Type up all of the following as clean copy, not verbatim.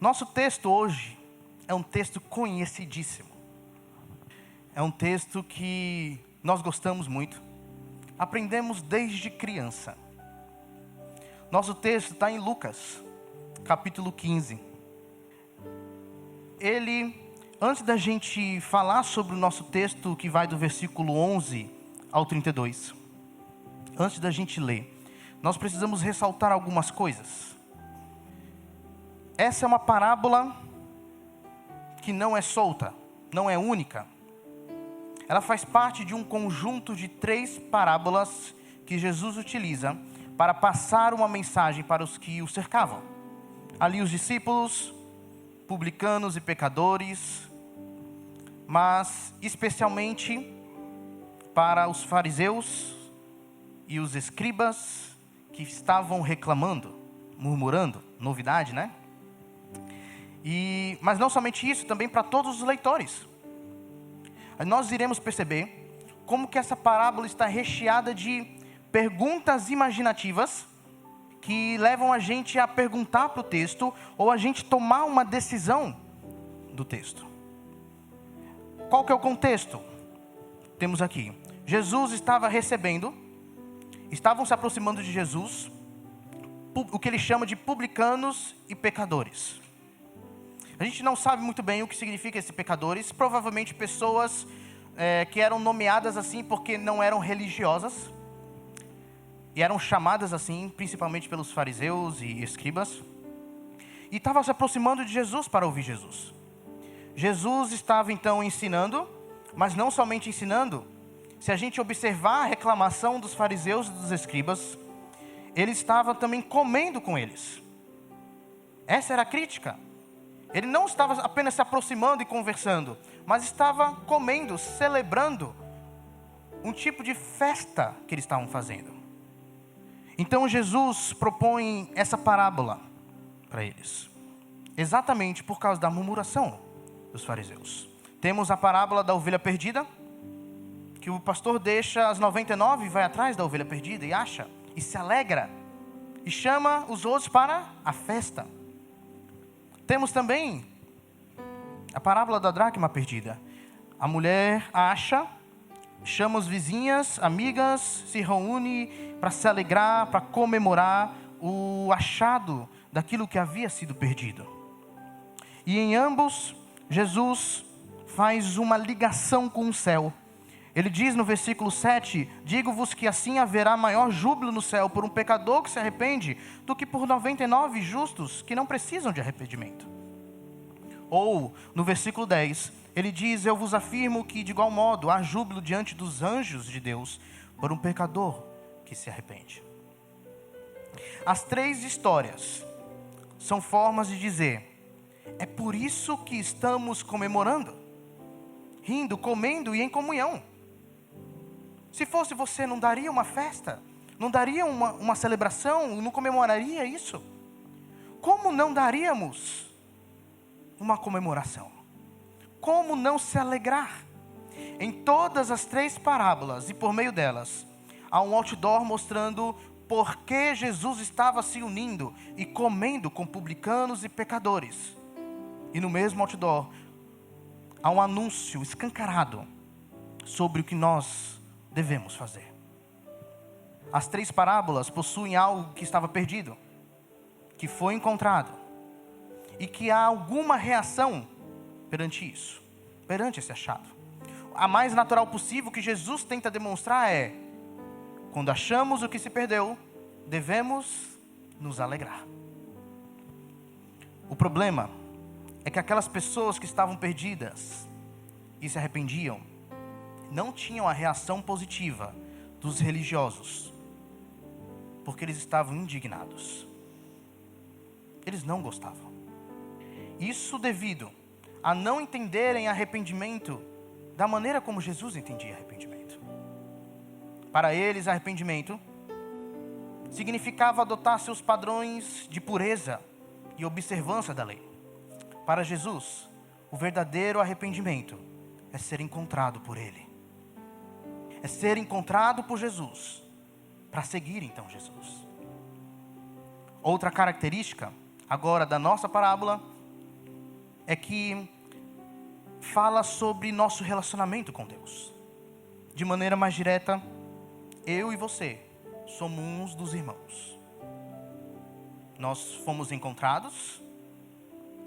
Nosso texto hoje é um texto conhecidíssimo. É um texto que nós gostamos muito. Aprendemos desde criança. Nosso texto está em Lucas, capítulo 15. Antes da gente falar sobre o nosso texto, que vai do versículo 11 ao 32, antes da gente ler, nós precisamos ressaltar algumas coisas. Essa é uma parábola que não é solta, não é única. Ela faz parte de um conjunto de 3 parábolas que Jesus utiliza para passar uma mensagem para os que o cercavam. Ali os discípulos, publicanos e pecadores, mas especialmente para os fariseus e os escribas que estavam reclamando, murmurando, novidade, né? Mas não somente isso, também para todos os leitores. Nós iremos perceber como que essa parábola está recheada de perguntas imaginativas que levam a gente a perguntar para o texto ou a gente tomar uma decisão do texto. Qual que é o contexto? Temos aqui, Jesus estavam se aproximando de Jesus, o que ele chama de publicanos e pecadores. A gente não sabe muito bem o que significa esses pecadores, provavelmente pessoas que eram nomeadas assim porque não eram religiosas, e eram chamadas assim principalmente pelos fariseus e escribas, e estavam se aproximando de Jesus para ouvir Jesus. Jesus estava então ensinando, mas não somente ensinando. Se a gente observar a reclamação dos fariseus e dos escribas, ele estava também comendo com eles. Essa era a crítica. Ele não estava apenas se aproximando e conversando, mas estava comendo, celebrando um tipo de festa que eles estavam fazendo. Então Jesus propõe essa parábola para eles, exatamente por causa da murmuração dos fariseus. Temos a parábola da ovelha perdida, que o pastor deixa as 99 e vai atrás da ovelha perdida e acha, e se alegra, e chama os outros para a festa. Temos também a parábola da dracma perdida. A mulher acha, chama os vizinhas, amigas, se reúne para se alegrar, para comemorar o achado daquilo que havia sido perdido. E em ambos, Jesus faz uma ligação com o céu. Ele diz no versículo 7, digo-vos que assim haverá maior júbilo no céu por um pecador que se arrepende, do que por 99 justos que não precisam de arrependimento. Ou, no versículo 10, ele diz, eu vos afirmo que de igual modo há júbilo diante dos anjos de Deus por um pecador que se arrepende. As 3 histórias são formas de dizer, é por isso que estamos comemorando, rindo, comendo e em comunhão. Se fosse você, não daria uma festa? Não daria uma celebração? Não comemoraria isso? Como não daríamos uma comemoração? Como não se alegrar? Em todas as 3 parábolas e por meio delas, há um outdoor mostrando por que Jesus estava se unindo e comendo com publicanos e pecadores. E no mesmo outdoor, há um anúncio escancarado sobre o que nós devemos fazer. As 3 parábolas possuem algo que estava perdido, que foi encontrado, e que há alguma reação perante isso, perante esse achado. A mais natural possível que Jesus tenta demonstrar é, quando achamos o que se perdeu, devemos nos alegrar. O problema é que aquelas pessoas que estavam perdidas e se arrependiam, não tinham a reação positiva dos religiosos, porque eles estavam indignados. Eles não gostavam. Isso devido a não entenderem arrependimento da maneira como Jesus entendia arrependimento. Para eles, arrependimento significava adotar seus padrões de pureza e observância da lei. Para Jesus, o verdadeiro arrependimento é ser encontrado por Ele. É ser encontrado por Jesus, para seguir então Jesus. Outra característica, agora da nossa parábola, é que fala sobre nosso relacionamento com Deus. De maneira mais direta, eu e você somos uns dos irmãos. Nós fomos encontrados,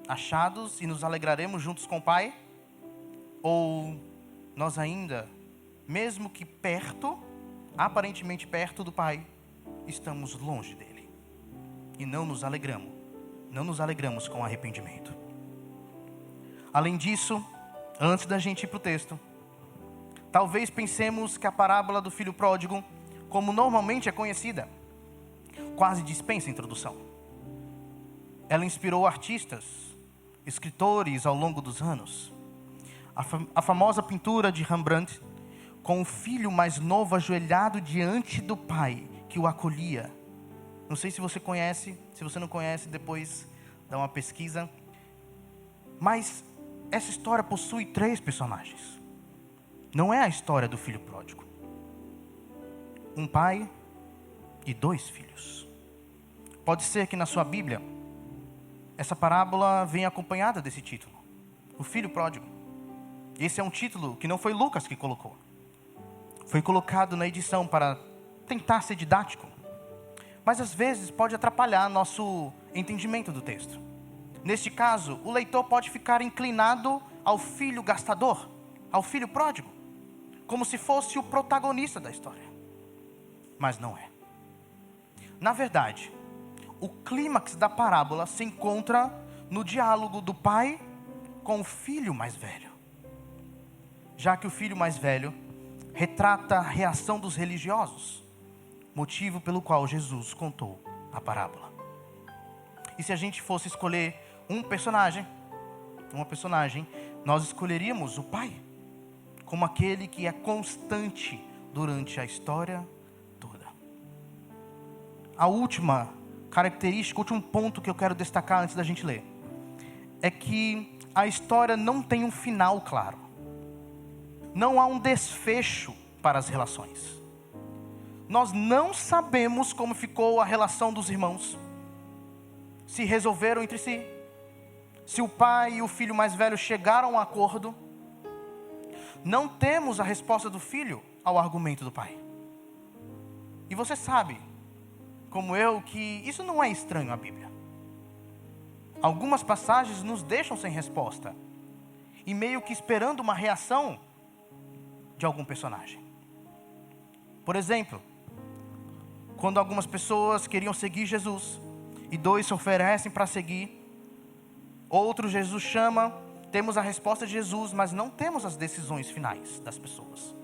achados e nos alegraremos juntos com o Pai? Ou nós ainda, mesmo que perto, aparentemente perto do Pai, estamos longe dele e não nos alegramos com arrependimento? Além disso, antes da gente ir para o texto, talvez pensemos que a parábola do filho pródigo, como normalmente é conhecida, quase dispensa introdução. Ela inspirou artistas, escritores ao longo dos anos. A famosa pintura de Rembrandt, com o filho mais novo ajoelhado diante do pai que o acolhia. Não sei se você conhece, se você não conhece, depois dá uma pesquisa. Mas essa história possui 3 personagens. Não é a história do filho pródigo. Um pai e 2 filhos. Pode ser que na sua Bíblia, essa parábola venha acompanhada desse título, o filho pródigo. Esse é um título que não foi Lucas que colocou. Foi colocado na edição para tentar ser didático. Mas às vezes pode atrapalhar nosso entendimento do texto. Neste caso, o leitor pode ficar inclinado ao filho gastador, ao filho pródigo, como se fosse o protagonista da história. Mas não é. Na verdade, o clímax da parábola se encontra no diálogo do pai com o filho mais velho. Já que o filho mais velho retrata a reação dos religiosos, motivo pelo qual Jesus contou a parábola. E se a gente fosse escolher uma personagem, nós escolheríamos o pai, como aquele que é constante durante a história toda. A última característica, o último ponto que eu quero destacar antes da gente ler, é que a história não tem um final claro. Não há um desfecho para as relações. Nós não sabemos como ficou a relação dos irmãos. Se resolveram entre si. Se o pai e o filho mais velho chegaram a um acordo. Não temos a resposta do filho ao argumento do pai. E você sabe, como eu, que isso não é estranho à Bíblia. Algumas passagens nos deixam sem resposta. E meio que esperando uma reação de algum personagem. Por exemplo, quando algumas pessoas queriam seguir Jesus e 2 se oferecem para seguir, outro Jesus chama, temos a resposta de Jesus, mas não temos as decisões finais das pessoas.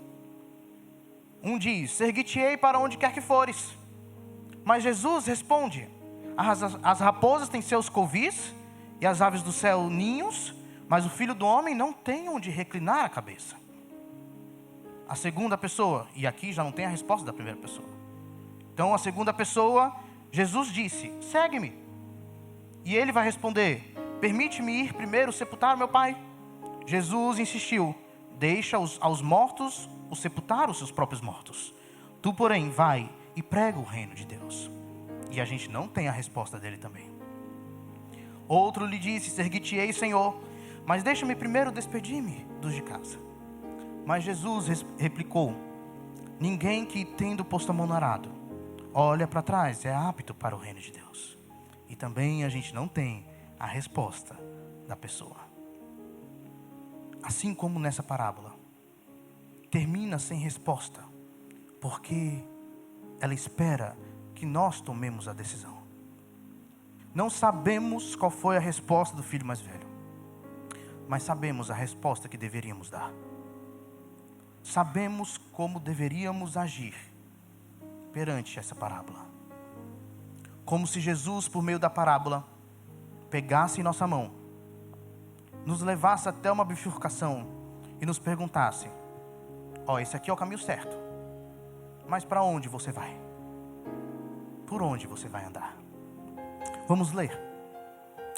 Um diz: "Seguir-te-ei para onde quer que fores." Mas Jesus responde: as raposas têm seus covis e as aves do céu ninhos, mas o Filho do Homem não tem onde reclinar a cabeça. A segunda pessoa, e aqui já não tem a resposta da primeira pessoa. Então a segunda pessoa, Jesus disse: "Segue-me." E ele vai responder: "Permite-me ir primeiro sepultar meu pai." Jesus insistiu: "Deixa aos mortos o sepultar os seus próprios mortos. Tu, porém, vai e prega o reino de Deus." E a gente não tem a resposta dele também. Outro lhe disse: "Seguir-te-ei, Senhor, mas deixa-me primeiro despedir-me dos de casa." Mas Jesus replicou: "Ninguém que, tendo posto a mão no arado, olha para trás é apto para o reino de Deus." E também a gente não tem a resposta da pessoa. Assim como nessa parábola, termina sem resposta, porque ela espera que nós tomemos a decisão. Não sabemos qual foi a resposta do filho mais velho, mas sabemos a resposta que deveríamos dar. Sabemos como deveríamos agir perante essa parábola. Como se Jesus, por meio da parábola, pegasse em nossa mão, nos levasse até uma bifurcação e nos perguntasse: esse aqui é o caminho certo, mas para onde você vai? Por onde você vai andar? Vamos ler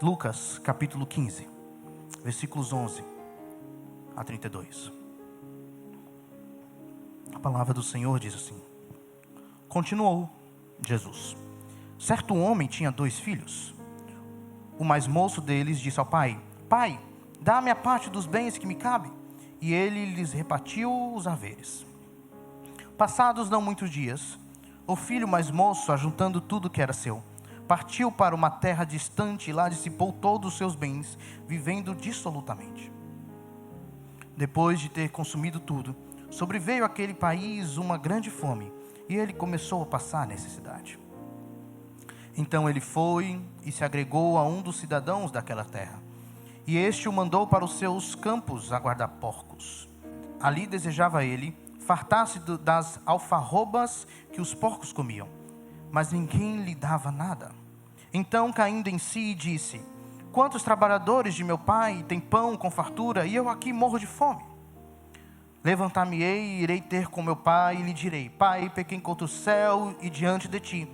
Lucas capítulo 15, versículos 11 a 32. A palavra do Senhor diz assim: Continuou Jesus: Certo homem tinha 2 filhos. O mais moço deles disse ao pai: pai, dá-me a parte dos bens que me cabe. E ele lhes repartiu os haveres. Passados não muitos dias, o filho mais moço, ajuntando tudo que era seu, partiu para uma terra distante e lá dissipou todos os seus bens, vivendo dissolutamente. Depois de ter consumido tudo, sobreveio àquele país uma grande fome, e ele começou a passar necessidade. Então ele foi e se agregou a um dos cidadãos daquela terra, e este o mandou para os seus campos a guardar porcos. Ali desejava ele fartar-se das alfarrobas que os porcos comiam, mas ninguém lhe dava nada. Então, caindo em si, disse: quantos trabalhadores de meu pai têm pão com fartura, e eu aqui morro de fome? Levantar-me-ei e irei ter com meu pai, e lhe direi: pai, pequei contra o céu e diante de ti.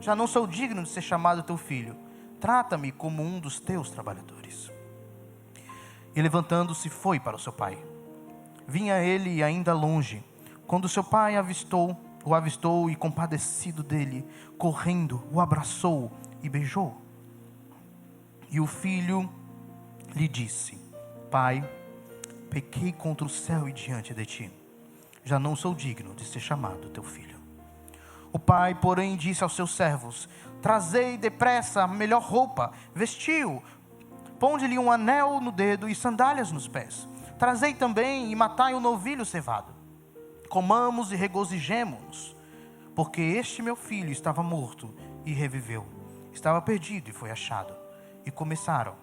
Já não sou digno de ser chamado teu filho. Trata-me como um dos teus trabalhadores. E levantando-se foi para o seu pai. Vinha ele ainda longe, quando seu pai o avistou e, compadecido dele, correndo, o abraçou e beijou. E o filho lhe disse: pai, pequei contra o céu e diante de ti. Já não sou digno de ser chamado teu filho. O pai, porém, disse aos seus servos: trazei depressa a melhor roupa, vestiu, ponde-lhe um anel no dedo e sandálias nos pés. Trazei também e matai um novilho cevado. Comamos e regozijemo-nos, porque este meu filho estava morto e reviveu, estava perdido e foi achado. E começaram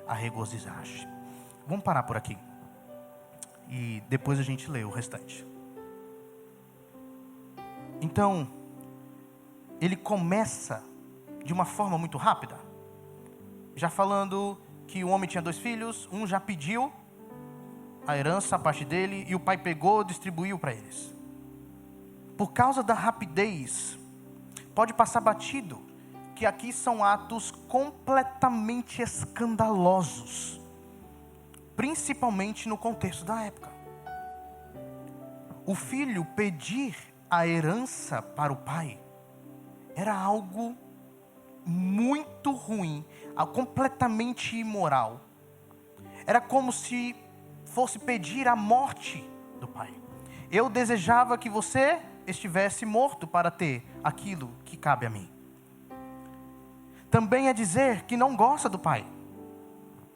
a regozijar-se. Vamos parar por aqui, e depois a gente lê o restante. Então, ele começa de uma forma muito rápida, já falando que o homem tinha 2 filhos, um já pediu a herança, a parte dele, e o pai pegou e distribuiu para eles. Por causa da rapidez, pode passar batido que aqui são atos completamente escandalosos, principalmente no contexto da época. O filho pedir a herança para o pai era algo muito ruim, completamente imoral. Era como se fosse pedir a morte do pai. Eu desejava que você estivesse morto para ter aquilo que cabe a mim. Também é dizer que não gosta do pai,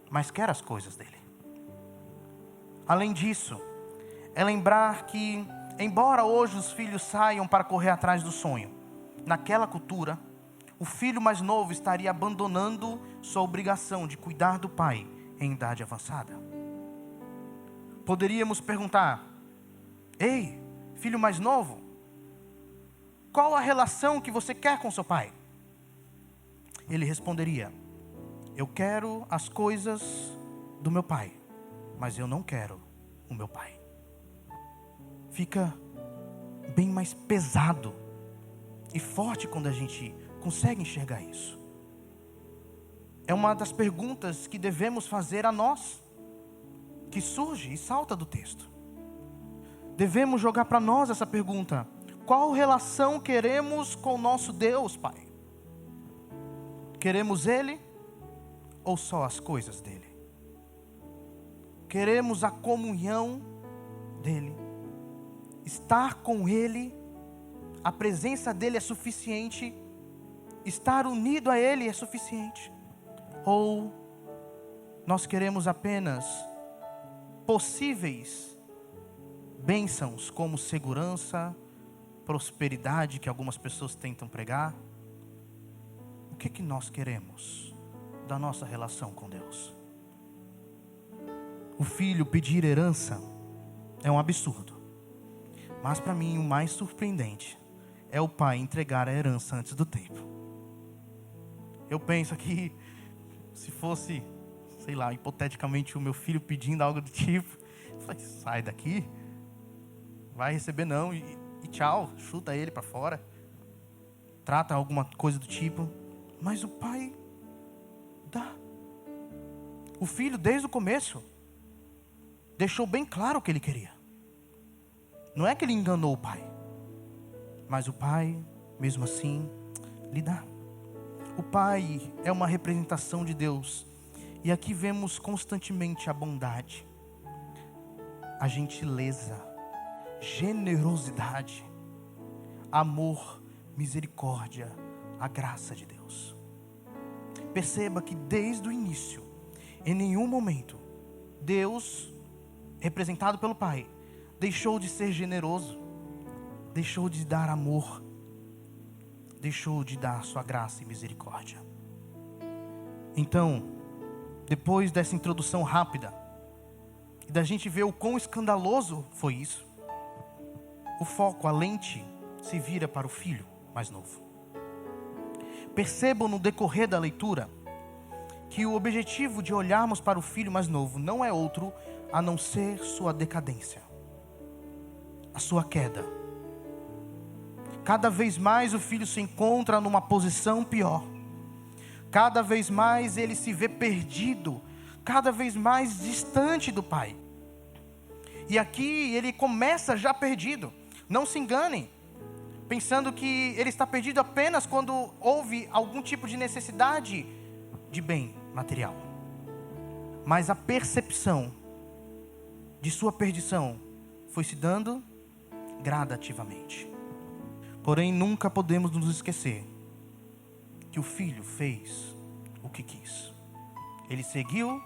mas quer as coisas dele. Além disso, é lembrar que, embora hoje os filhos saiam para correr atrás do sonho, naquela cultura, o filho mais novo estaria abandonando sua obrigação de cuidar do pai em idade avançada. Poderíamos perguntar: ei, filho mais novo, qual a relação que você quer com seu pai? Ele responderia: eu quero as coisas do meu pai, mas eu não quero o meu pai. Fica bem mais pesado e forte quando a gente consegue enxergar isso. É uma das perguntas que devemos fazer a nós, que surge e salta do texto. Devemos jogar para nós essa pergunta: qual relação queremos com o nosso Deus, Pai? Queremos Ele ou só as coisas dEle? Queremos a comunhão dEle, estar com Ele, a presença dEle é suficiente, estar unido a Ele é suficiente? Ou nós queremos apenas possíveis bênçãos como segurança, prosperidade que algumas pessoas tentam pregar? O que nós queremos da nossa relação com Deus? O filho pedir herança é um absurdo, mas para mim o mais surpreendente é o pai entregar a herança antes do tempo. Eu penso que se fosse, sei lá, hipoteticamente o meu filho pedindo algo do tipo, eu falei: sai daqui, vai receber não, e tchau, chuta ele para fora, trata alguma coisa do tipo. Mas o pai dá. O filho, desde o começo, deixou bem claro o que ele queria. Não é que ele enganou o pai, mas o pai, mesmo assim, lhe dá. O pai é uma representação de Deus, E aqui vemos constantemente a bondade, a gentileza, generosidade, amor, misericórdia, a graça de Deus. Perceba que desde o início, em nenhum momento, Deus, representado pelo Pai, deixou de ser generoso, deixou de dar amor, deixou de dar sua graça e misericórdia. Então, depois dessa introdução rápida, e da gente ver o quão escandaloso foi isso, o foco, a lente, se vira para o filho mais novo. Percebam no decorrer da leitura, que o objetivo de olharmos para o filho mais novo não é outro a não ser sua decadência, a sua queda. Cada vez mais o filho se encontra numa posição pior. Cada vez mais ele se vê perdido, cada vez mais distante do pai. E aqui ele começa já perdido. Não se enganem, pensando que ele está perdido apenas quando houve algum tipo de necessidade de bem material. Mas a percepção de sua perdição foi se dando gradativamente. Porém, nunca podemos nos esquecer que o filho fez o que quis. Ele seguiu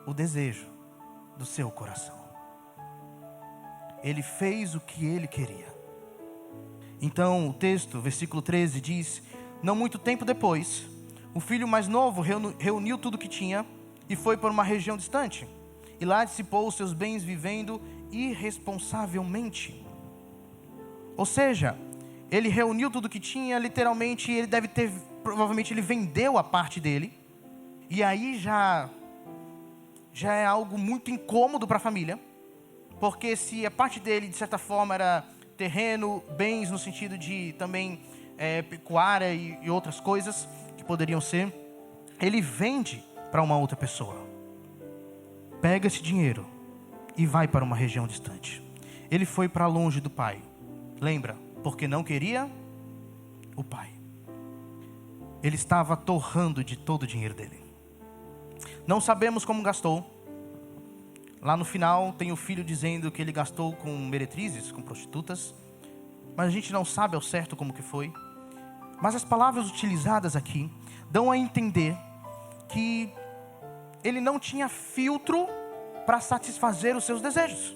o desejo do seu coração. Ele fez o que ele queria. Então, o texto, versículo 13, diz: não muito tempo depois, o filho mais novo reuniu tudo o que tinha e foi para uma região distante. E lá dissipou os seus bens vivendo irresponsavelmente. Ou seja, ele reuniu tudo o que tinha, literalmente, ele deve ter, provavelmente ele vendeu a parte dele. E aí já é algo muito incômodo para a família. Porque se a parte dele, de certa forma, era terreno, bens no sentido de também pecuária e outras coisas que poderiam ser, ele vende para uma outra pessoa. Pega esse dinheiro e vai para uma região distante. Ele foi para longe do pai. Lembra? Porque não queria o pai. Ele estava torrando de todo o dinheiro dele. Não sabemos como gastou. Lá no final tem o filho dizendo que ele gastou com meretrizes, com prostitutas. Mas a gente não sabe ao certo como que foi. Mas as palavras utilizadas aqui dão a entender que ele não tinha filtro para satisfazer os seus desejos.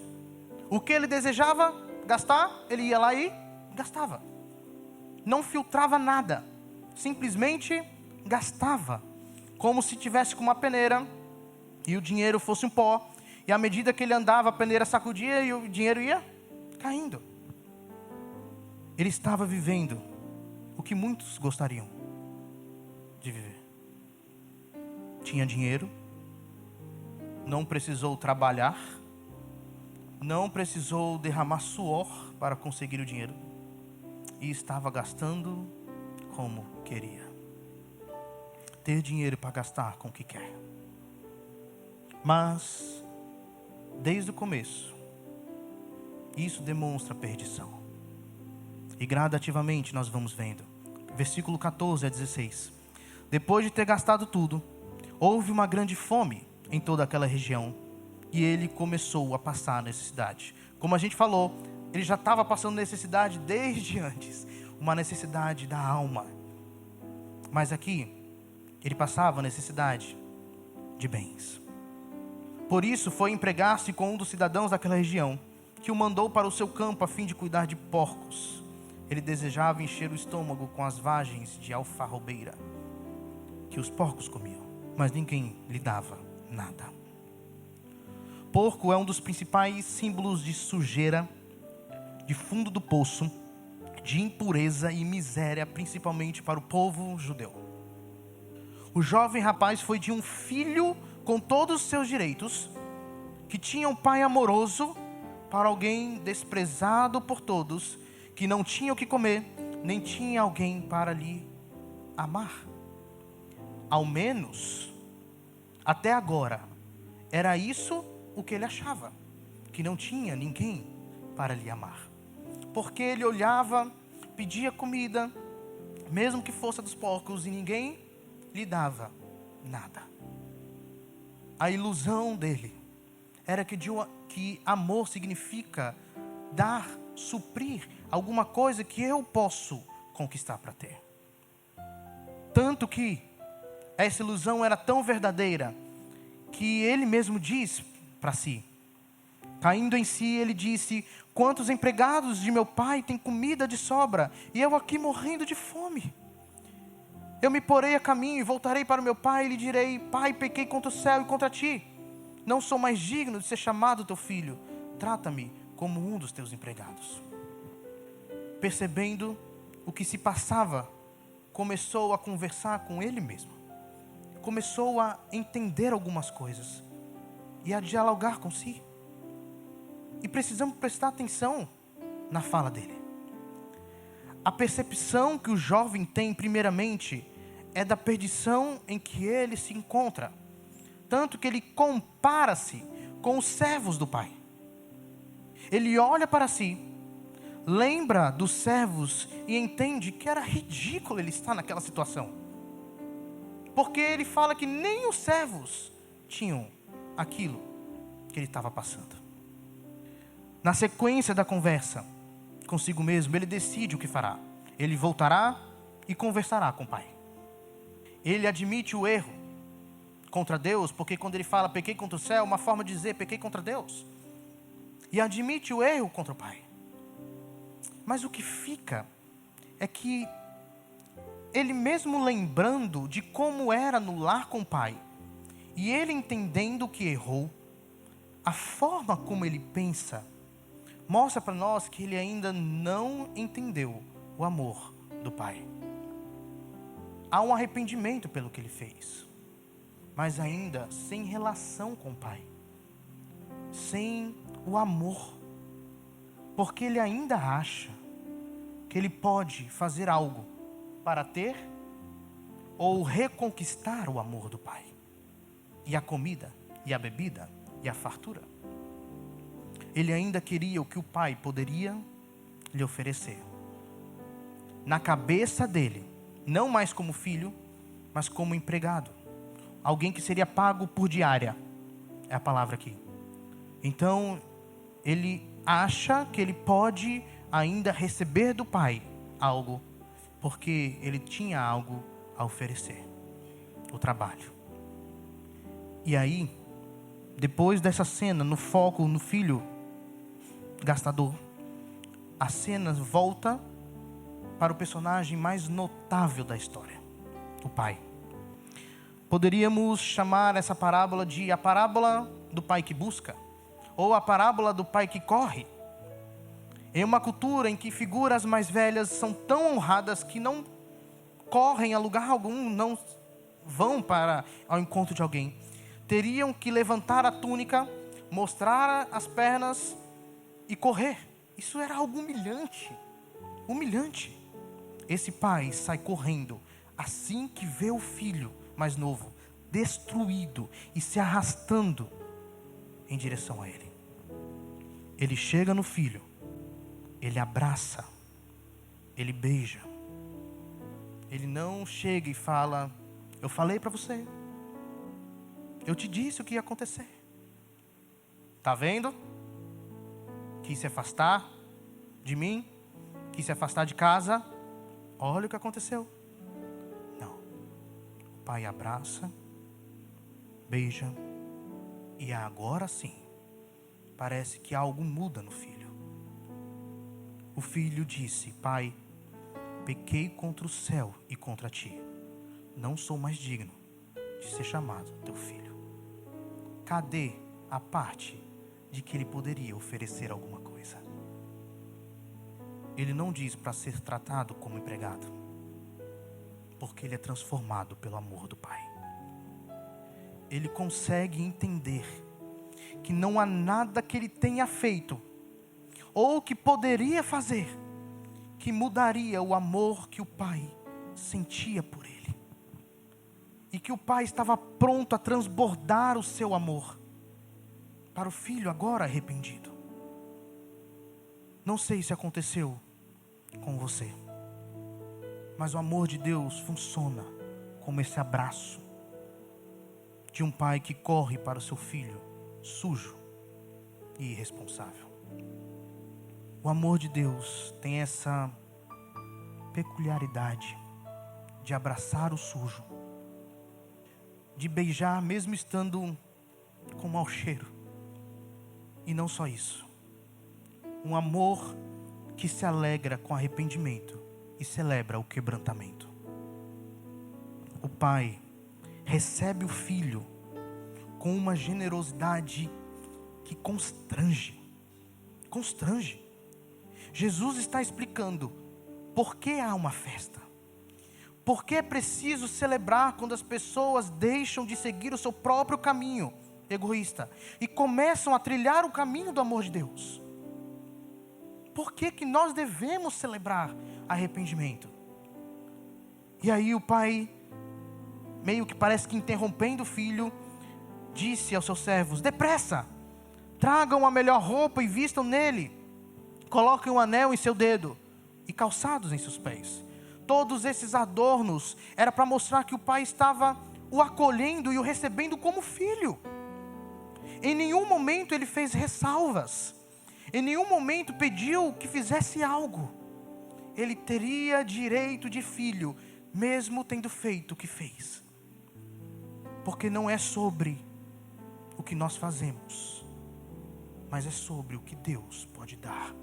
O que ele desejava gastar, ele ia lá e gastava. Não filtrava nada. Simplesmente gastava. Como se tivesse com uma peneira e o dinheiro fosse um pó. E à medida que ele andava, a peneira sacudia e o dinheiro ia caindo. Ele estava vivendo o que muitos gostariam de viver. Tinha dinheiro, não precisou trabalhar, não precisou derramar suor para conseguir o dinheiro, e estava gastando como queria. Ter dinheiro para gastar com o que quer. Mas desde o começo, isso demonstra perdição. E gradativamente nós vamos vendo. Versículo 14 a 16. Depois de ter gastado tudo, houve uma grande fome em toda aquela região. E ele começou a passar necessidade. Como a gente falou, ele já estava passando necessidade desde antes. Uma necessidade da alma. Mas aqui, ele passava necessidade de bens. Por isso foi empregar-se com um dos cidadãos daquela região, que o mandou para o seu campo a fim de cuidar de porcos. Ele desejava encher o estômago com as vagens de alfarrobeira que os porcos comiam, mas ninguém lhe dava nada. Porco é um dos principais símbolos de sujeira, de fundo do poço, de impureza e miséria, principalmente para o povo judeu. O jovem rapaz foi de um filho com todos os seus direitos, que tinha um pai amoroso, para alguém desprezado por todos, que não tinha o que comer, nem tinha alguém para lhe amar. Ao menos, até agora, era isso o que ele achava, que não tinha ninguém para lhe amar. Porque ele olhava, pedia comida, mesmo que fosse dos porcos, e ninguém lhe dava nada. A ilusão dele era que amor significa dar, suprir alguma coisa que eu posso conquistar para ter. Tanto que essa ilusão era tão verdadeira que ele mesmo diz para si. Caindo em si, ele disse: quantos empregados de meu pai têm comida de sobra, e eu aqui morrendo de fome? Eu me porei a caminho e voltarei para o meu pai e lhe direi: pai, pequei contra o céu e contra ti. Não sou mais digno de ser chamado teu filho. Trata-me como um dos teus empregados. Percebendo o que se passava, começou a conversar com ele mesmo. Começou a entender algumas coisas e a dialogar com si. E precisamos prestar atenção na fala dele. A percepção que o jovem tem, primeiramente, é da perdição em que ele se encontra. Tanto que ele compara-se com os servos do pai. Ele olha para si, lembra dos servos e entende que era ridículo ele estar naquela situação. Porque ele fala que nem os servos tinham aquilo que ele estava passando. Na sequência da conversa consigo mesmo, ele decide o que fará. Ele voltará e conversará com o pai. Ele admite o erro contra Deus, porque quando ele fala pequei contra o céu, uma forma de dizer pequei contra Deus. E admite o erro contra o pai. Mas o que fica é que ele mesmo lembrando de como era no lar com o pai, e ele entendendo que errou, a forma como ele pensa, mostra para nós que ele ainda não entendeu o amor do pai. Há um arrependimento pelo que ele fez, mas ainda sem relação com o pai, sem o amor, porque ele ainda acha que ele pode fazer algo para ter ou reconquistar o amor do pai, e a comida, e a bebida, e a fartura. Ele ainda queria o que o pai poderia lhe oferecer. Na cabeça dele, não mais como filho, mas como empregado. Alguém que seria pago por diária, é a palavra aqui. Então, ele acha que ele pode ainda receber do pai algo, porque ele tinha algo a oferecer, o trabalho. E aí, depois dessa cena, no foco no filho gastador, a cena volta para o personagem mais notável da história, o pai. Poderíamos chamar essa parábola de a parábola do pai que busca, ou a parábola do pai que corre. Em uma cultura em que figuras mais velhas são tão honradas que não correm a lugar algum, não vão ao encontro de alguém, teriam que levantar a túnica, mostrar as pernas e correr. Isso era algo humilhante. Humilhante. Esse pai sai correndo assim que vê o filho mais novo destruído e se arrastando em direção a ele. Ele chega no filho, ele abraça, ele beija. Ele não chega e fala: eu falei para você, eu te disse o que ia acontecer. Tá vendo? Quis se afastar de mim, quis se afastar de casa. Olha o que aconteceu. Não. O pai abraça, beija, e agora sim, parece que algo muda no filho. O filho disse: pai, pequei contra o céu e contra ti. Não sou mais digno de ser chamado teu filho. Cadê a parte de que ele poderia oferecer alguma coisa? Ele não diz para ser tratado como empregado, porque ele é transformado pelo amor do pai. Ele consegue entender que não há nada que ele tenha feito, ou que poderia fazer, que mudaria o amor que o pai sentia por ele. E que o pai estava pronto a transbordar o seu amor para o filho agora arrependido. Não sei se aconteceu com você, mas o amor de Deus funciona como esse abraço. de um pai que corre para o seu filho sujo e irresponsável. O amor de Deus tem essa peculiaridade de abraçar o sujo, de beijar mesmo estando com mau cheiro. E não só isso, um amor que se alegra com arrependimento e celebra o quebrantamento. O pai recebe o filho com uma generosidade que constrange. Jesus está explicando por que há uma festa. Por que é preciso celebrar quando as pessoas deixam de seguir o seu próprio caminho egoísta e começam a trilhar o caminho do amor de Deus? Por que nós devemos celebrar arrependimento? E aí o pai, meio que parece que interrompendo o filho, disse aos seus servos: depressa, tragam a melhor roupa e vistam nele, coloquem um anel em seu dedo e calçados em seus pés. Todos esses adornos era para mostrar que o pai estava o acolhendo e o recebendo como filho. Em nenhum momento ele fez ressalvas, em nenhum momento pediu que fizesse algo. Ele teria direito de filho, mesmo tendo feito o que fez. Porque não é sobre o que nós fazemos, mas é sobre o que Deus pode dar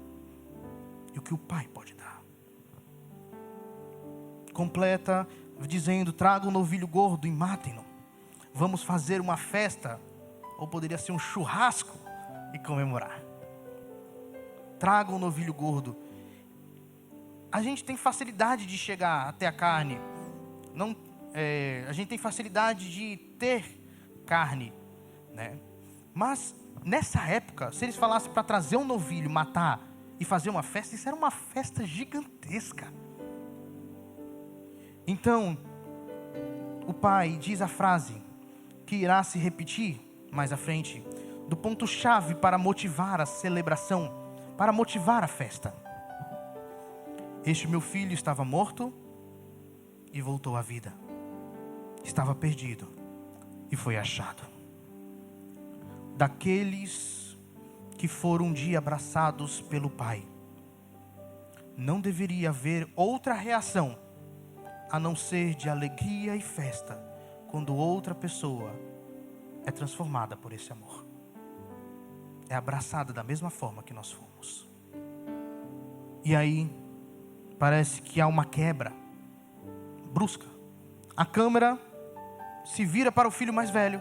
e o que o Pai pode dar. Completa dizendo: traga um novilho gordo e matem-no. Vamos fazer uma festa, ou poderia ser um churrasco, e comemorar. Traga um novilho gordo. A gente tem facilidade de chegar até a carne. A gente tem facilidade de ter carne, né? Mas nessa época, se eles falassem para trazer um novilho, matar e fazer uma festa, isso era uma festa gigantesca. Então, o pai diz a frase que irá se repetir mais à frente, do ponto-chave para motivar a celebração, para motivar a festa. Este meu filho estava morto e voltou à vida. Estava perdido e foi achado. Daqueles que foram um dia abraçados pelo Pai, não deveria haver outra reação a não ser de alegria e festa quando outra pessoa é transformada por esse amor, é abraçada da mesma forma que nós fomos. E aí parece que há uma quebra brusca. A câmera se vira para o filho mais velho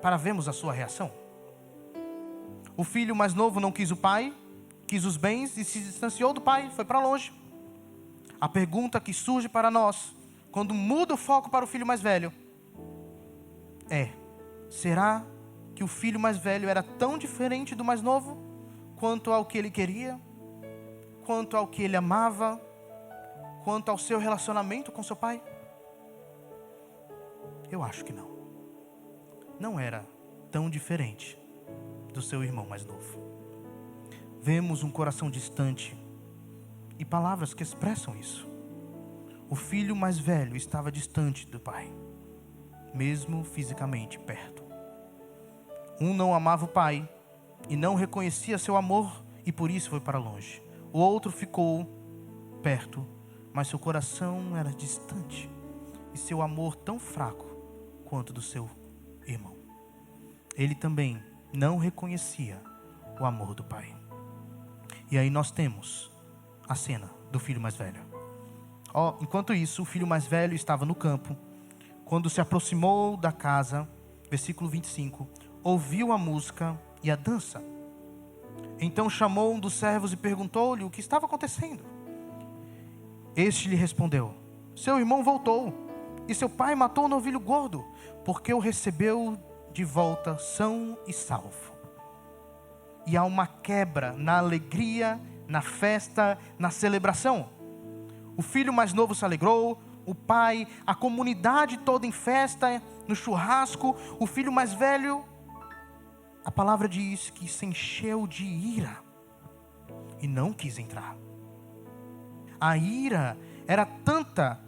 para vermos a sua reação. O filho mais novo não quis o pai, quis os bens e se distanciou do pai, foi para longe. A pergunta que surge para nós, quando muda o foco para o filho mais velho, é: será que o filho mais velho era tão diferente do mais novo, quanto ao que ele queria, quanto ao que ele amava, quanto ao seu relacionamento com seu pai? Eu acho que não. Não era tão diferente do seu irmão mais novo. Vemos um coração distante e palavras que expressam isso. O filho mais velho estava distante do pai, mesmo fisicamente perto. Um não amava o pai e não reconhecia seu amor e por isso foi para longe. O outro ficou perto, mas seu coração era distante e seu amor tão fraco quanto do seu irmão. Ele também não reconhecia o amor do pai. E aí nós temos a cena do filho mais velho. Enquanto isso, o filho mais velho estava no campo. Quando se aproximou da casa, versículo 25, ouviu a música e a dança. Então chamou um dos servos e perguntou-lhe o que estava acontecendo. Este lhe respondeu: seu irmão voltou e seu pai matou o novilho gordo, porque o recebeu de volta são e salvo. E há uma quebra na alegria, na festa, na celebração. O filho mais novo se alegrou, o pai, a comunidade toda em festa, no churrasco. O filho mais velho, a palavra diz que se encheu de ira e não quis entrar. A ira era tanta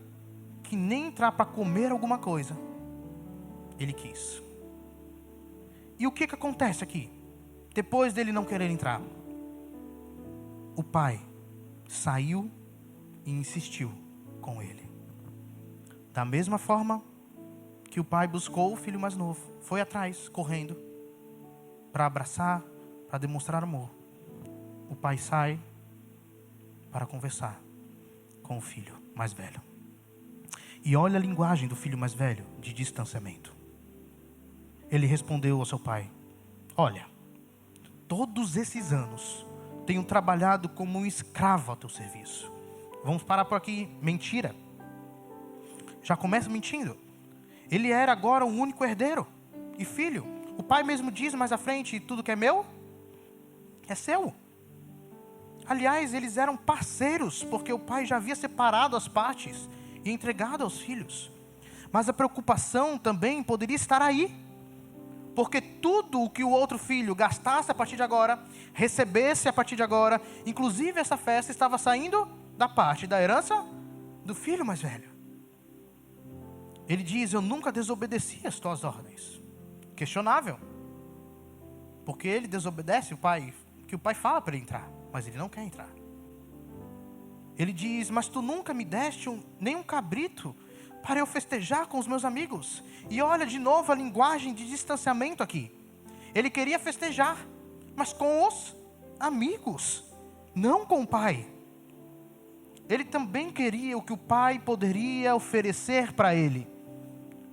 que nem entrar para comer alguma coisa ele quis. E o que acontece aqui? Depois dele não querer entrar, o pai saiu e insistiu com ele. Da mesma forma que o pai buscou o filho mais novo, foi atrás, correndo, para abraçar, para demonstrar amor. O pai sai para conversar com o filho mais velho. E olha a linguagem do filho mais velho, de distanciamento. Ele respondeu ao seu pai: olha, todos esses anos tenho trabalhado como um escravo ao teu serviço. Vamos parar por aqui. Mentira. Já começa mentindo. Ele era agora o único herdeiro e filho. O pai mesmo diz mais à frente: tudo que é meu é seu. Aliás, eles eram parceiros, porque o pai já havia separado as partes e entregado aos filhos. Mas a preocupação também poderia estar aí, porque tudo o que o outro filho gastasse a partir de agora, recebesse a partir de agora, inclusive essa festa, estava saindo da parte da herança do filho mais velho. Ele diz: eu nunca desobedeci as tuas ordens. Questionável, porque ele desobedece o pai, que o pai fala para ele entrar, mas ele não quer entrar. Ele diz: mas tu nunca me deste nem um cabrito para eu festejar com os meus amigos. E olha de novo a linguagem de distanciamento aqui. Ele queria festejar, mas com os amigos, não com o pai. Ele também queria o que o pai poderia oferecer para ele,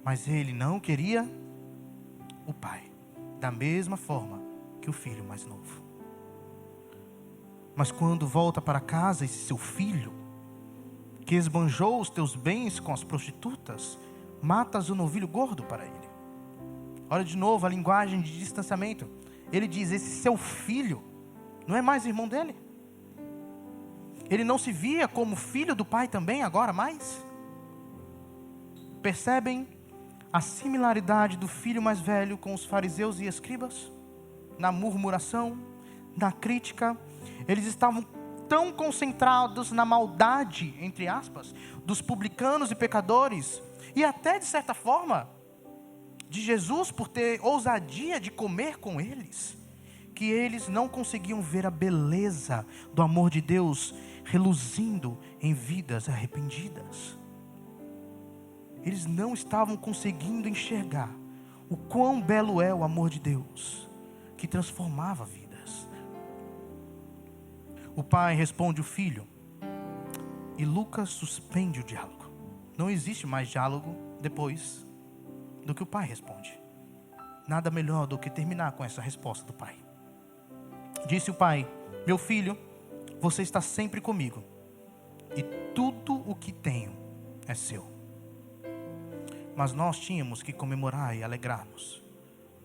mas ele não queria o pai, da mesma forma que o filho mais novo. Mas quando volta para casa esse seu filho, que esbanjou os teus bens com as prostitutas, matas o novilho gordo para ele. Olha de novo a linguagem de distanciamento. Ele diz: esse seu filho não é mais irmão dele? Ele não se via como filho do pai também agora mais? Percebem a similaridade do filho mais velho com os fariseus e escribas? Na murmuração, na crítica. Eles estavam tão concentrados na maldade, entre aspas, dos publicanos e pecadores, e até de certa forma de Jesus por ter ousadia de comer com eles, que eles não conseguiam ver a beleza do amor de Deus reluzindo em vidas arrependidas. Eles não estavam conseguindo enxergar o quão belo é o amor de Deus, que transformava vidas. O pai responde o filho, e Lucas suspende o diálogo. Não existe mais diálogo depois do que o pai responde. Nada melhor do que terminar com essa resposta do pai. Disse o pai: meu filho, você está sempre comigo, e tudo o que tenho é seu. Mas nós tínhamos que comemorar e alegrar-nos,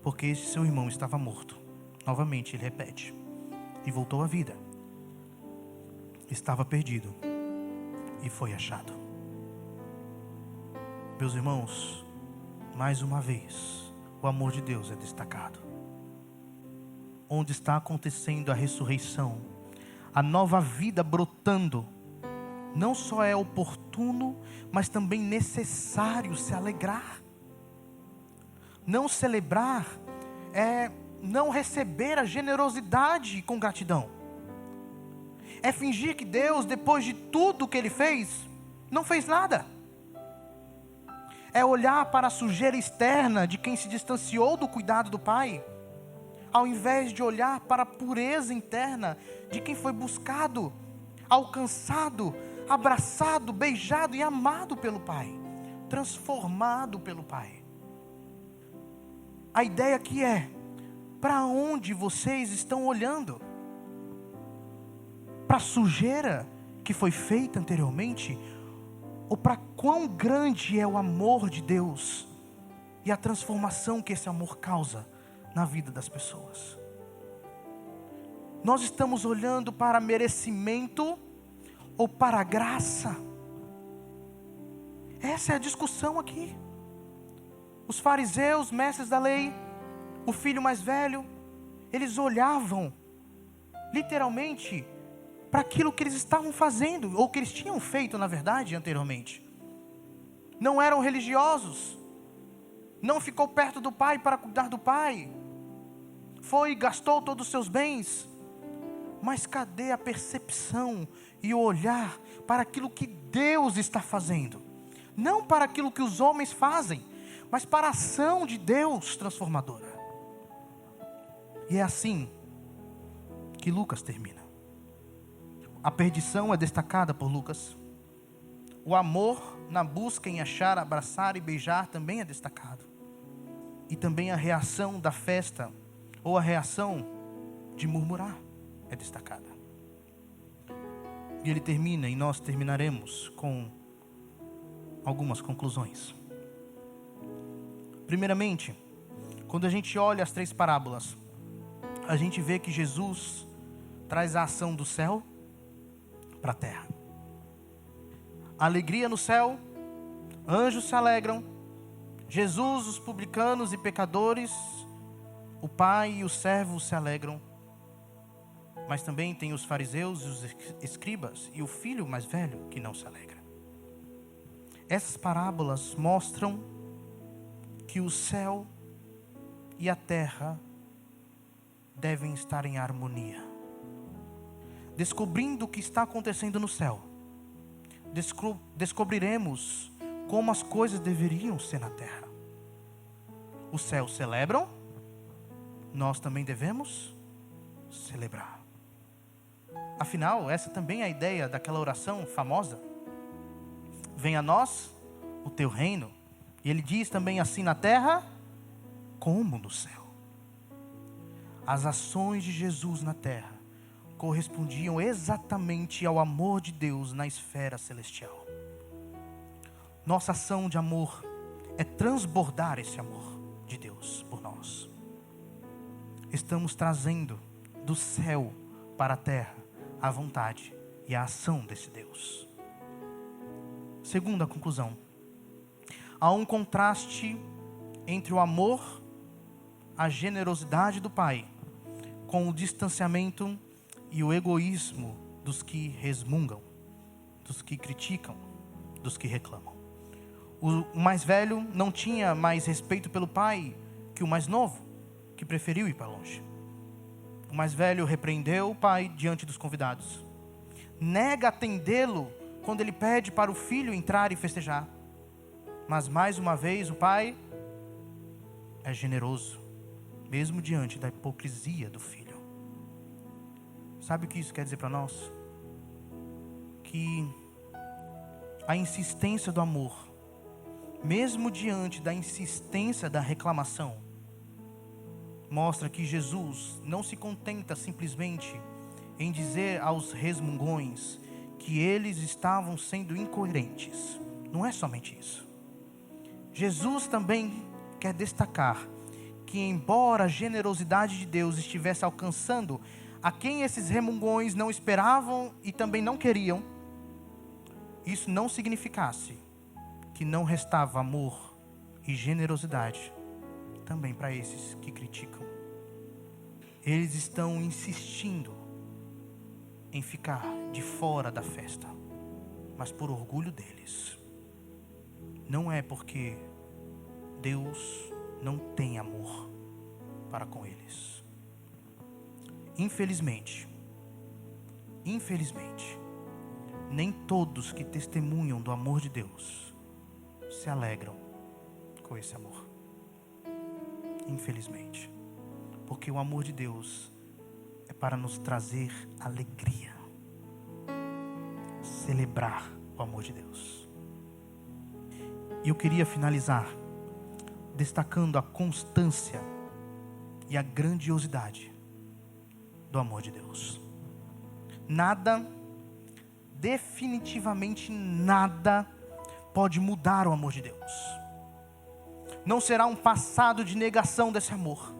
porque esse seu irmão estava morto. Novamente ele repete: e voltou à vida. Estava perdido e foi achado. Meus irmãos, mais uma vez, o amor de Deus é destacado. Onde está acontecendo a ressurreição, a nova vida brotando, não só é oportuno, mas também necessário se alegrar. Não celebrar é não receber a generosidade com gratidão. É fingir que Deus, depois de tudo que Ele fez, não fez nada. É olhar para a sujeira externa de quem se distanciou do cuidado do Pai, ao invés de olhar para a pureza interna de quem foi buscado, alcançado, abraçado, beijado e amado pelo Pai, transformado pelo Pai. A ideia aqui é: para onde vocês estão olhando? Para a sujeira que foi feita anteriormente, ou para quão grande é o amor de Deus e a transformação que esse amor causa na vida das pessoas? Nós estamos olhando para merecimento ou para a graça? Essa é a discussão aqui. Os fariseus, mestres da lei, o filho mais velho, eles olhavam literalmente para aquilo que eles estavam fazendo, ou que eles tinham feito na verdade anteriormente. Não eram religiosos, não ficou perto do pai para cuidar do pai, foi e gastou todos os seus bens. Mas cadê a percepção e o olhar para aquilo que Deus está fazendo? Não para aquilo que os homens fazem, mas para a ação de Deus transformadora. E é assim que Lucas termina. A perdição é destacada por Lucas. O amor na busca em achar, abraçar e beijar também é destacado. E também a reação da festa, ou a reação de murmurar, é destacada. E ele termina, e nós terminaremos com algumas conclusões. Primeiramente, quando a gente olha as 3 parábolas, a gente vê que Jesus traz a ação do céu para a terra. Alegria no céu, anjos se alegram, Jesus, os publicanos e pecadores, o pai e os servos se alegram. Mas também tem os fariseus e os escribas e o filho mais velho que não se alegra. Essas parábolas mostram que o céu e a terra devem estar em harmonia. Descobrindo o que está acontecendo no céu, descobriremos como as coisas deveriam ser na terra. Os céus celebram, nós também devemos celebrar. Afinal, essa também é a ideia daquela oração famosa. Venha a nós o teu reino. E ele diz também assim na terra, como no céu. As ações de Jesus na terra correspondiam exatamente ao amor de Deus na esfera celestial. Nossa ação de amor é transbordar esse amor de Deus por nós. Estamos trazendo do céu para a terra a vontade e a ação desse Deus. Segunda conclusão. Há um contraste entre o amor, a generosidade do Pai, com o distanciamento e o egoísmo dos que resmungam, dos que criticam, dos que reclamam. O mais velho não tinha mais respeito pelo pai que o mais novo, que preferiu ir para longe. O mais velho repreendeu o pai diante dos convidados. Nega atendê-lo quando ele pede para o filho entrar e festejar. Mas mais uma vez o pai é generoso, mesmo diante da hipocrisia do filho. Sabe o que isso quer dizer para nós? Que a insistência do amor, mesmo diante da insistência da reclamação, mostra que Jesus não se contenta simplesmente em dizer aos resmungões que eles estavam sendo incoerentes. Não é somente isso. Jesus também quer destacar que, embora a generosidade de Deus estivesse alcançando a quem esses resmungões não esperavam e também não queriam, isso não significasse que não restava amor e generosidade também para esses que criticam. Eles estão insistindo em ficar de fora da festa, mas por orgulho deles. Não é porque Deus não tem amor para com eles. Infelizmente, nem todos que testemunham do amor de Deus se alegram com esse amor. Infelizmente. Porque o amor de Deus é para nos trazer alegria. Celebrar o amor de Deus. E eu queria finalizar destacando a constância e a grandiosidade do amor de Deus. Nada, definitivamente nada, pode mudar o amor de Deus. Não será um passado de negação desse amor,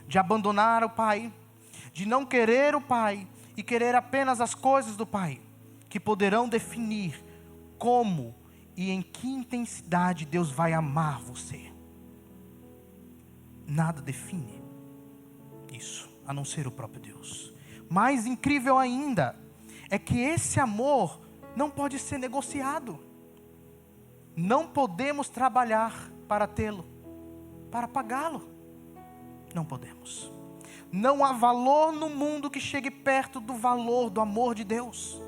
de abandonar o Pai, de não querer o Pai e querer apenas as coisas do Pai, que poderão definir como e em que intensidade Deus vai amar você. Nada define isso, a não ser o próprio Deus. Mais incrível ainda é que esse amor não pode ser negociado. Não podemos trabalhar para tê-lo. para pagá-lo. Não podemos. Não há valor no mundo que chegue perto do valor do amor de Deus.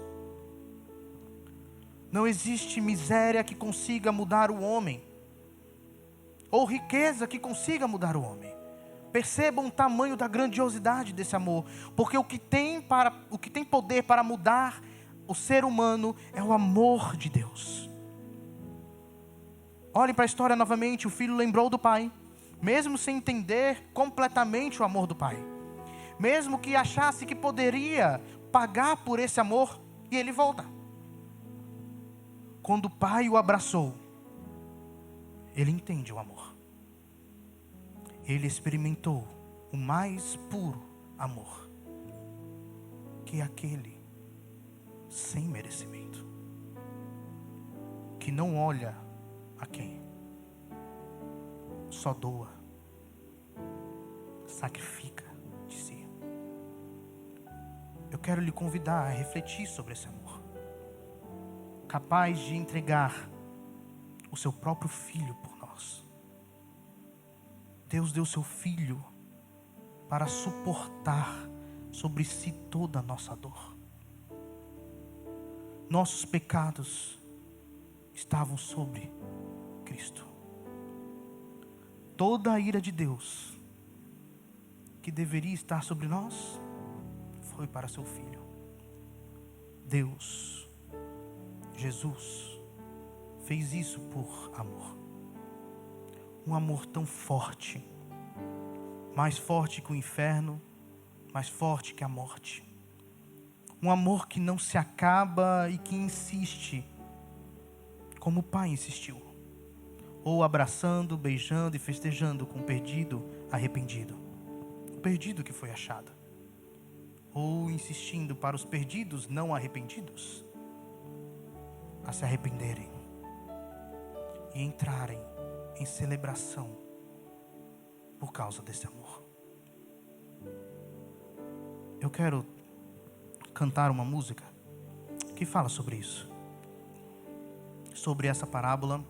Não existe miséria que consiga mudar o homem, ou riqueza que consiga mudar o homem. Percebam o tamanho da grandiosidade desse amor, porque o que tem poder para mudar o ser humano é o amor de Deus. Olhem para a história novamente. O filho lembrou do pai, mesmo sem entender completamente o amor do pai, mesmo que achasse que poderia pagar por esse amor, e ele volta. Quando o pai o abraçou, ele entende o amor. Ele experimentou o mais puro amor, que é aquele sem merecimento, que não olha a quem, só doa, sacrifica de si. Eu quero lhe convidar a refletir sobre esse amor, capaz de entregar o seu próprio filho por nós. Deus deu seu filho para suportar sobre si toda a nossa dor. Nossos pecados estavam sobre Cristo. Toda a ira de Deus que deveria estar sobre nós foi para seu filho. Deus, Jesus, fez isso por amor. Um amor tão forte, mais forte que o inferno, mais forte que a morte. Um amor que não se acaba e que insiste, como o pai insistiu, ou abraçando, beijando e festejando com o perdido arrependido, o perdido que foi achado, ou insistindo para os perdidos não arrependidos a se arrependerem e entrarem em celebração por causa desse amor. Eu quero cantar uma música que fala sobre isso, sobre essa parábola,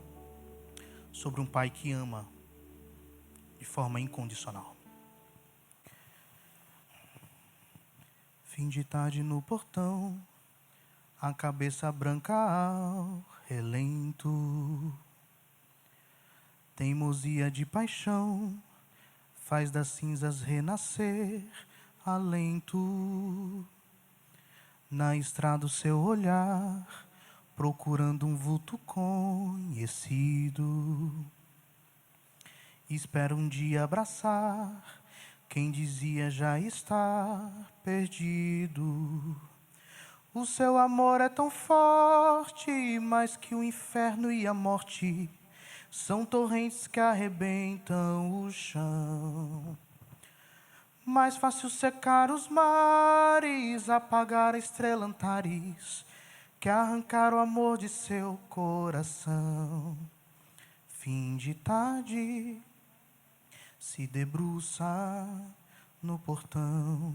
sobre um pai que ama de forma incondicional. Fim de tarde no portão, a cabeça branca ao relento. Teimosia de paixão faz das cinzas renascer alento. Na estrada o seu olhar, procurando um vulto conhecido. Espera um dia abraçar quem dizia já estar perdido. O seu amor é tão forte, mais que o inferno e a morte. São torrentes que arrebentam o chão. Mais fácil secar os mares, apagar a estrela Antares, que arrancar o amor de seu coração. Fim de tarde, se debruça no portão.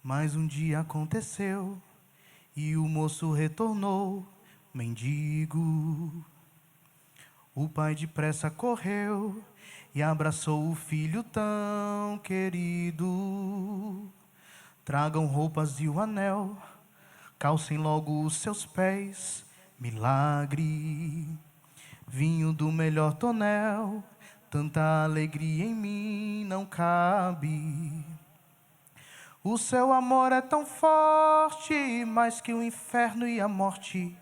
Mais um dia aconteceu e o moço retornou, mendigo. O pai depressa correu e abraçou o filho tão querido. Tragam roupas e o anel, calcem logo os seus pés, milagre. Vinho do melhor tonel, tanta alegria em mim não cabe. O seu amor é tão forte, mais que o inferno e a morte.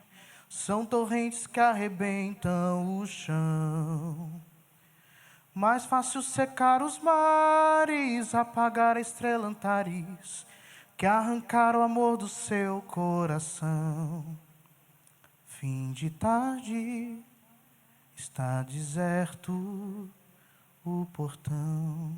São torrentes que arrebentam o chão. Mais fácil secar os mares, apagar a estrela Antares, que arrancar o amor do seu coração. Fim de tarde, está deserto o portão.